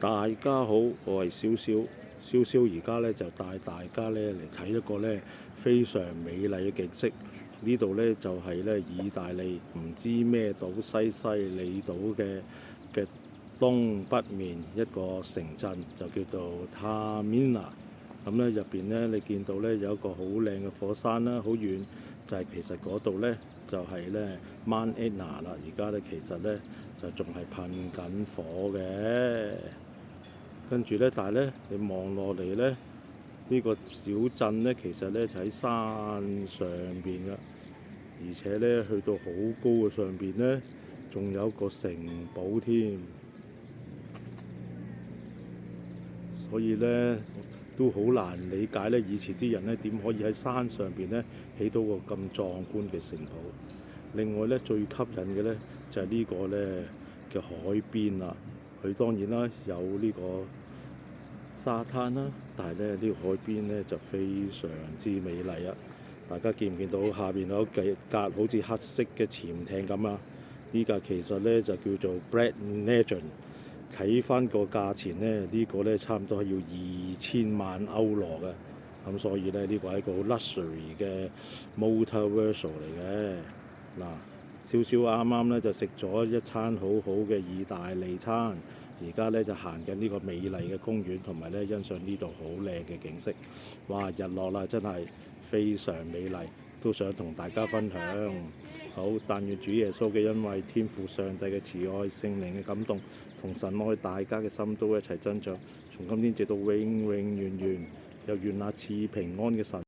大家好，我係少少而家咧就帶大家咧嚟睇一個咧非常美麗嘅景色。呢度咧就係咧意大利唔知咩島西西里島嘅東北面一個城鎮，就叫做塔米納。咁咧入邊咧你見到咧有一個好靚嘅火山啦，好遠就係其實嗰度咧就係咧 Mount Etna 啦。而家咧其實咧就仲係噴緊火嘅。跟住咧，但係咧，你望落嚟咧，呢個小鎮咧，其實咧就喺山上邊嘅，而且咧去到好高嘅上邊咧，仲有個城堡添，所以咧都好難理解咧，以前啲人咧點可以喺山上邊咧起到個咁壯觀嘅城堡。另外咧，最吸引嘅咧就係呢個咧嘅海邊啦。佢當然啦有呢個沙灘啦，但係咧呢個海邊咧就非常之美麗啊！大家見唔見到下邊有幾架好似黑色嘅潛艇咁啊？呢架其實咧就叫做 Black Legend。睇翻個價錢咧，呢個咧差唔多係要2000萬歐羅嘅。咁所以咧呢個係一個好 luxury 嘅 motor vessel 嚟嘅。嗱，少少啱啱咧就食咗一餐好好嘅意大利餐。而家咧就行緊呢個美麗嘅公園，同埋咧欣賞呢度好靚嘅景色。哇！日落啦，真係非常美麗，都想同大家分享。好，但願主耶穌嘅恩惠、天父上帝嘅慈愛、聖靈嘅感動，同神愛大家嘅心都一齊增長，從今天直到永永遠遠。又願那賜平安嘅神